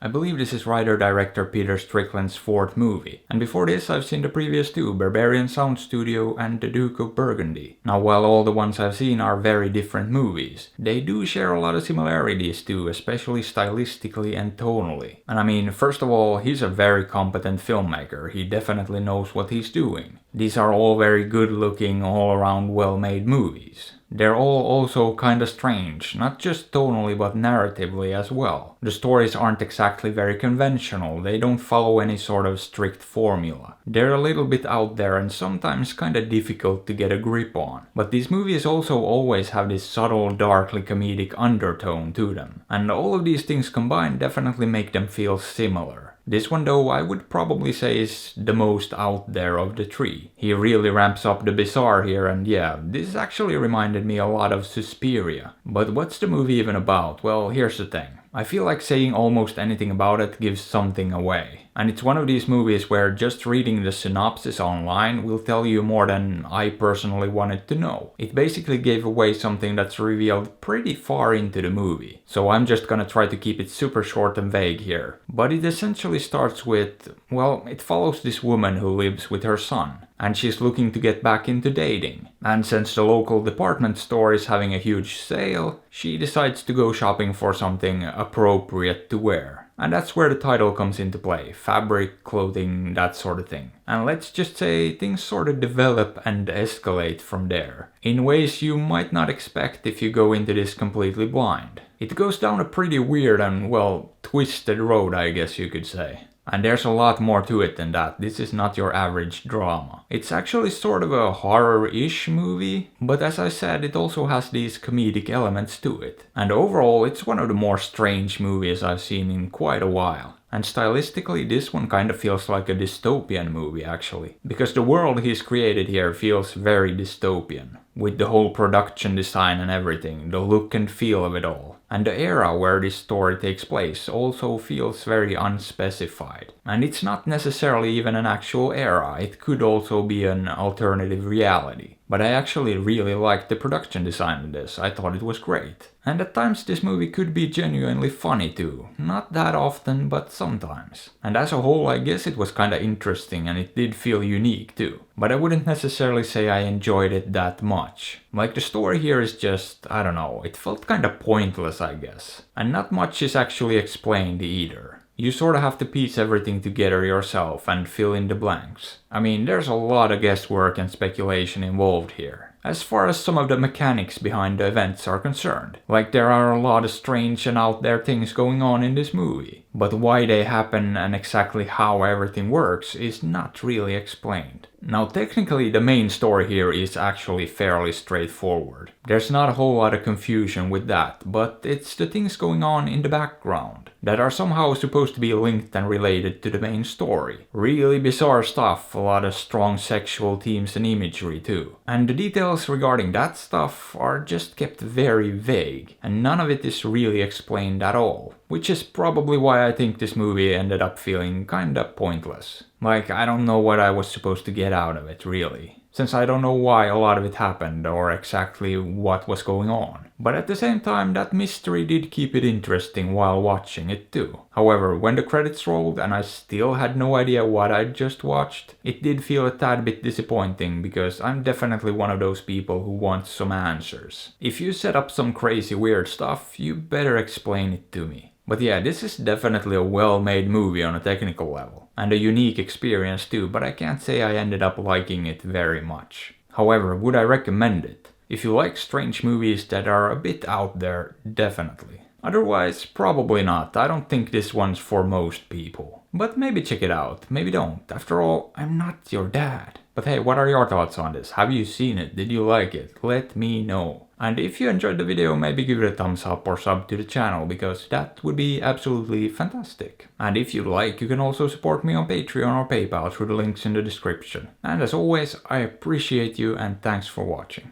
I believe this is writer-director Peter Strickland's fourth movie, and before this I've seen the previous two, Berberian Sound Studio and The Duke of Burgundy. Now while all the ones I've seen are very different movies, they do share a lot of similarities too, especially stylistically and tonally. And I mean, first of all, he's a very competent filmmaker, he definitely knows what he's doing. These are all very good-looking, all-around well-made movies. They're all also kinda strange, not just tonally but narratively as well. The stories aren't exactly very conventional, they don't follow any sort of strict formula. They're a little bit out there and sometimes kinda difficult to get a grip on. But these movies also always have this subtle, darkly comedic undertone to them. And all of these things combined definitely make them feel similar. This one though I would probably say is the most out there of the three. He really ramps up the bizarre here, and yeah, this actually reminded me a lot of Suspiria. But what's the movie even about? Well, here's the thing. I feel like saying almost anything about it gives something away. And it's one of these movies where just reading the synopsis online will tell you more than I personally wanted to know. It basically gave away something that's revealed pretty far into the movie. So I'm just gonna try to keep it super short and vague here. But it essentially starts with, well, it follows this woman who lives with her son. And she's looking to get back into dating. And since the local department store is having a huge sale, she decides to go shopping for something appropriate to wear. And that's where the title comes into play. Fabric, clothing, that sort of thing. And let's just say things sort of develop and escalate from there. In ways you might not expect if you go into this completely blind. It goes down a pretty weird and, well, twisted road, I guess you could say. And there's a lot more to it than that. This is not your average drama. It's actually sort of a horror-ish movie, but as I said, it also has these comedic elements to it. And overall, it's one of the more strange movies I've seen in quite a while. And stylistically, this one kind of feels like a dystopian movie actually. Because the world he's created here feels very dystopian. With the whole production design and everything, the look and feel of it all. And the era where this story takes place also feels very unspecified. And it's not necessarily even an actual era, it could also be an alternative reality. But I actually really liked the production design of this, I thought it was great. And at times this movie could be genuinely funny too. Not that often, but sometimes. And as a whole I guess it was kinda interesting and it did feel unique too. But I wouldn't necessarily say I enjoyed it that much. Like the story here is just, I don't know, it felt kinda pointless I guess. And not much is actually explained either. You sorta have to piece everything together yourself and fill in the blanks. I mean, there's a lot of guesswork and speculation involved here. As far as some of the mechanics behind the events are concerned. Like there are a lot of strange and out there things going on in this movie. But why they happen and exactly how everything works is not really explained. Now technically the main story here is actually fairly straightforward. There's not a whole lot of confusion with that, but it's the things going on in the background that are somehow supposed to be linked and related to the main story. Really bizarre stuff, a lot of strong sexual themes and imagery too. And the details regarding that stuff are just kept very vague, and none of it is really explained at all. Which is probably why I think this movie ended up feeling kinda pointless. Like, I don't know what I was supposed to get out of it, really. Since I don't know why a lot of it happened or exactly what was going on. But at the same time, that mystery did keep it interesting while watching it too. However, when the credits rolled and I still had no idea what I'd just watched, it did feel a tad bit disappointing because I'm definitely one of those people who wants some answers. If you set up some crazy weird stuff, you better explain it to me. But yeah, this is definitely a well-made movie on a technical level. And a unique experience too, but I can't say I ended up liking it very much. However, would I recommend it? If you like strange movies that are a bit out there, definitely. Otherwise, probably not. I don't think this one's for most people. But maybe check it out, maybe don't. After all, I'm not your dad. But hey, what are your thoughts on this? Have you seen it? Did you like it? Let me know. And if you enjoyed the video, maybe give it a thumbs up or sub to the channel, because that would be absolutely fantastic. And if you'd like, you can also support me on Patreon or PayPal through the links in the description. And as always, I appreciate you and thanks for watching.